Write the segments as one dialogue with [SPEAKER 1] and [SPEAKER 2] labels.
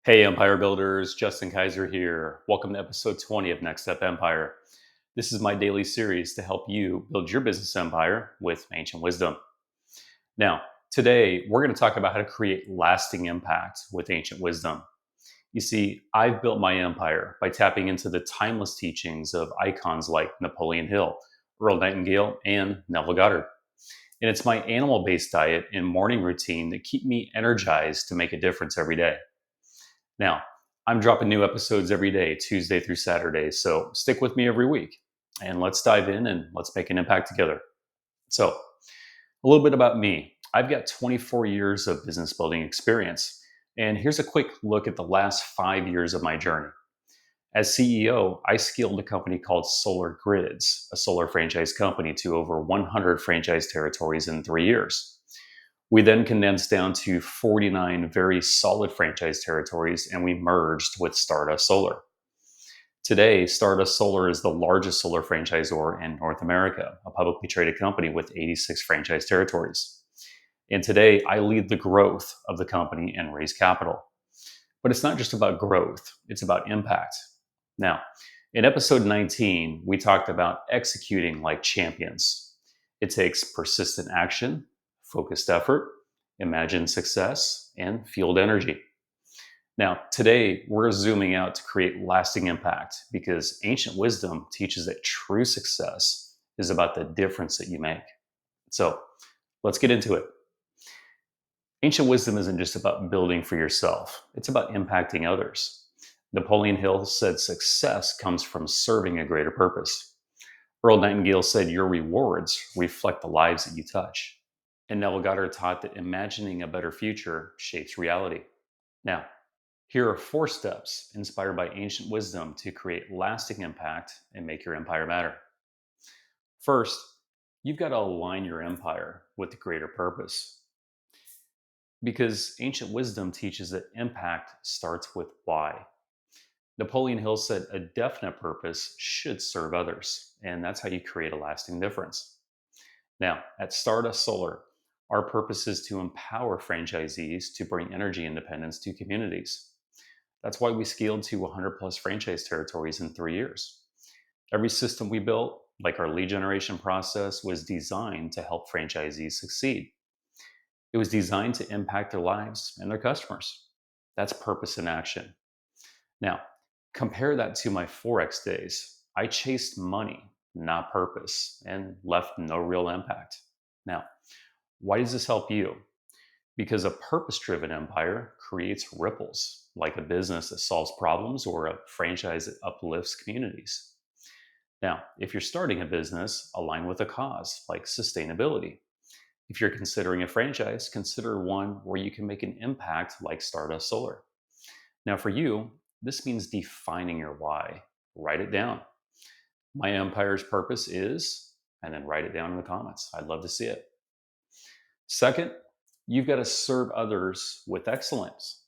[SPEAKER 1] Hey, Empire Builders, Justin Kaiser here. Welcome to episode 20 of Next Step Empire. This is my daily series to help you build your business empire with ancient wisdom. Now, today we're going to talk about how to create lasting impact with ancient wisdom. You see, I've built my empire by tapping into the timeless teachings of icons like Napoleon Hill, Earl Nightingale, and Neville Goddard. And it's my animal based diet and morning routine that keep me energized to make a difference every day. Now, I'm dropping new episodes every day, Tuesday through Saturday. So stick with me every week and let's dive in and let's make an impact together. So, a little bit about me. I've got 24 years of business building experience. And here's a quick look at the last 5 years of my journey. As CEO, I scaled a company called Solar Grids, a solar franchise company, to over 100 franchise territories in 3 years. We then condensed down to 49 very solid franchise territories and we merged with Stardust Solar. Today, Stardust Solar is the largest solar franchisor in North America, a publicly traded company with 86 franchise territories. And today, I lead the growth of the company and raise capital. But it's not just about growth, it's about impact. Now, in episode 19, we talked about executing like champions. It takes persistent action, focused effort, imagined success, and fueled energy. Now, today we're zooming out to create lasting impact because ancient wisdom teaches that true success is about the difference that you make. So let's get into it. Ancient wisdom isn't just about building for yourself, it's about impacting others. Napoleon Hill said success comes from serving a greater purpose. Earl Nightingale said your rewards reflect the lives that you touch. And Neville Goddard taught that imagining a better future shapes reality. Now, here are 4 steps inspired by ancient wisdom to create lasting impact and make your empire matter. First, you've got to align your empire with the greater purpose. Because ancient wisdom teaches that impact starts with why. Napoleon Hill said a definite purpose should serve others, and that's how you create a lasting difference. Now, at Stardust Solar, our purpose is to empower franchisees to bring energy independence to communities. That's why we scaled to 100 plus franchise territories in 3 years. Every system we built, like our lead generation process, was designed to help franchisees succeed. It was designed to impact their lives and their customers. That's purpose in action. Now, compare that to my Forex days. I chased money, not purpose, and left no real impact. Now, why does this help you? Because a purpose driven empire creates ripples, like a business that solves problems or a franchise that uplifts communities. Now, if you're starting a business, align with a cause like sustainability. If you're considering a franchise, consider one where you can make an impact like Stardust Solar. Now, for you, this means defining your why. Write it down. My empire's purpose is, and then write it down in the comments. I'd love to see it. Second, you've got to serve others with excellence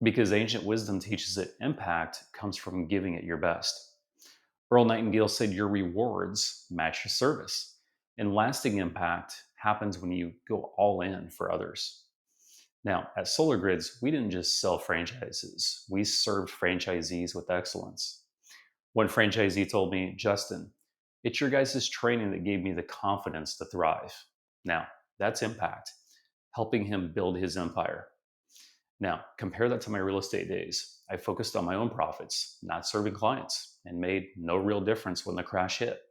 [SPEAKER 1] because ancient wisdom teaches that impact comes from giving it your best. Earl Nightingale said your rewards match your service, and lasting impact happens when you go all in for others. Now, at Solar Grids, we didn't just sell franchises, we served franchisees with excellence. One franchisee told me, Justin, it's your guys' training that gave me the confidence to thrive. Now, that's impact, helping him build his empire. Now, compare that to my real estate days. I focused on my own profits, not serving clients, and made no real difference when the crash hit.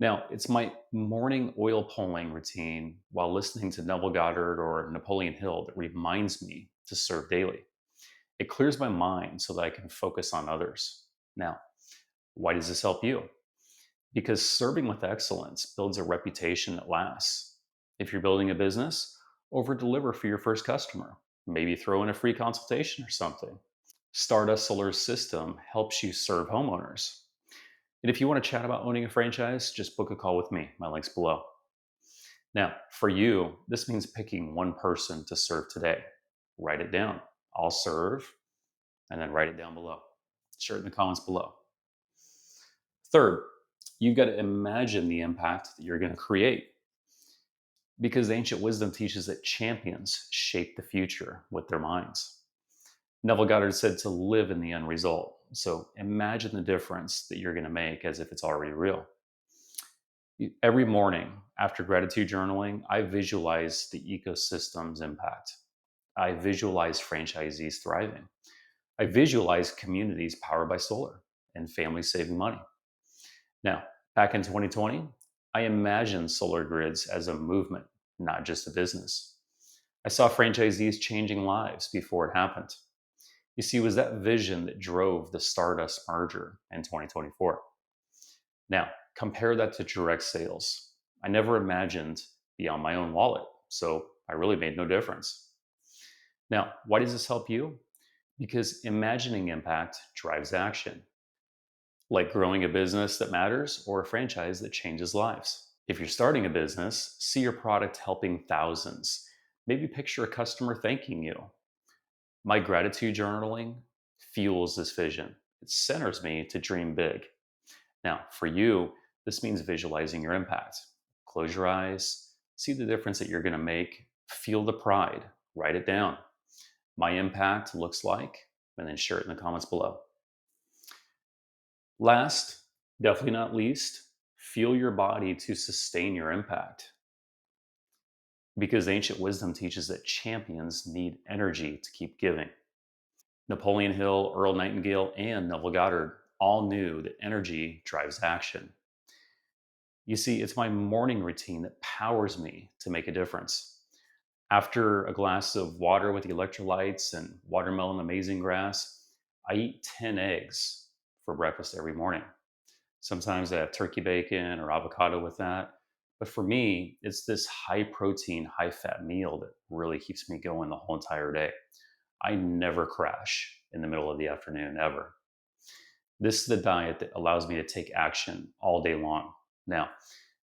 [SPEAKER 1] Now, it's my morning oil pulling routine while listening to Neville Goddard or Napoleon Hill that reminds me to serve daily. It clears my mind so that I can focus on others. Now, why does this help you? Because serving with excellence builds a reputation that lasts. If you're building a business, over deliver for your first customer. Maybe throw in a free consultation or something. Stardust Solar's system helps you serve homeowners. And if you want to chat about owning a franchise, just book a call with me. My link's below. Now, for you, this means picking one person to serve today. Write it down. I'll serve, and then write it down below. Share it in the comments below. Third, you've got to imagine the impact that you're going to create. Because ancient wisdom teaches that champions shape the future with their minds. Neville Goddard said to live in the end result. So imagine the difference that you're going to make as if it's already real. Every morning after gratitude journaling, I visualize the ecosystem's impact. I visualize franchisees thriving. I visualize communities powered by solar and families saving money. Now, back in 2020, I imagined solar grids as a movement, not just a business. I saw franchisees changing lives before it happened. You see, it was that vision that drove the Stardust merger in 2024. Now, compare that to direct sales. I never imagined beyond my own wallet, so I really made no difference. Now, why does this help you? Because imagining impact drives action, like growing a business that matters or a franchise that changes lives. If you're starting a business, see your product helping thousands. Maybe picture a customer thanking you. My gratitude journaling fuels this vision. It centers me to dream big. Now, for you, this means visualizing your impact. Close your eyes, see the difference that you're going to make, feel the pride, write it down. My impact looks like, and then share it in the comments below. Last, definitely not least, feel your body to sustain your impact. Because ancient wisdom teaches that champions need energy to keep giving. Napoleon Hill, Earl Nightingale, and Neville Goddard all knew that energy drives action. You see, it's my morning routine that powers me to make a difference. After a glass of water with the electrolytes and watermelon amazing grass, I eat 10 eggs for breakfast every morning. Sometimes I have turkey bacon or avocado with that. But for me, it's this high protein, high fat meal that really keeps me going the whole entire day. I never crash in the middle of the afternoon, ever. This is the diet that allows me to take action all day long. Now,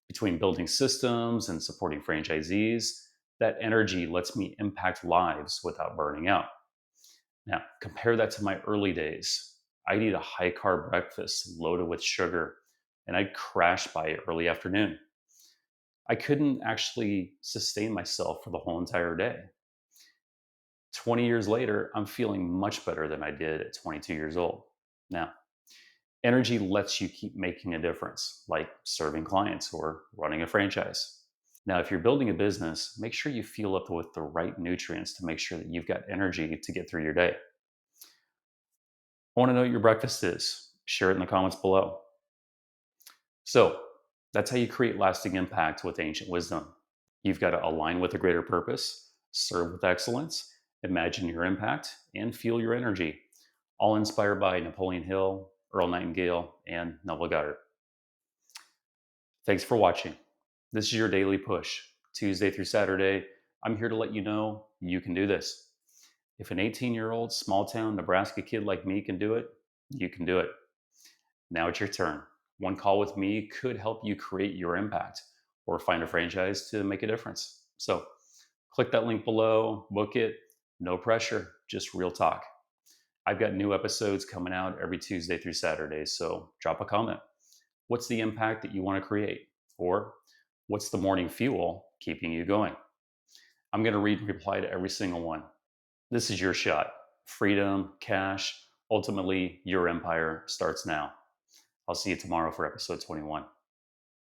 [SPEAKER 1] between building systems and supporting franchisees, that energy lets me impact lives without burning out. Now, compare that to my early days. I'd eat a high carb breakfast loaded with sugar, and I'd crash by early afternoon. I couldn't actually sustain myself for the whole entire day. 20 years later, I'm feeling much better than I did at 22 years old. Now, energy lets you keep making a difference, like serving clients or running a franchise. Now, if you're building a business, make sure you fuel up with the right nutrients to make sure that you've got energy to get through your day. I want to know what your breakfast is. Share it in the comments below. So, that's how you create lasting impact with ancient wisdom. You've got to align with a greater purpose, serve with excellence, imagine your impact, and feel your energy. All inspired by Napoleon Hill, Earl Nightingale, and Neville Goddard. Thanks for watching. This is your daily push. Tuesday through Saturday, I'm here to let you know you can do this. If an 18-year-old small town Nebraska kid like me can do it, you can do it. Now it's your turn. One call with me could help you create your impact or find a franchise to make a difference. So click that link below, book it. No pressure, just real talk. I've got new episodes coming out every Tuesday through Saturday, so drop a comment. What's the impact that you want to create? Or what's the morning fuel keeping you going? I'm going to read and reply to every single one. This is your shot. Freedom, cash, ultimately, your empire starts now. I'll see you tomorrow for episode 21.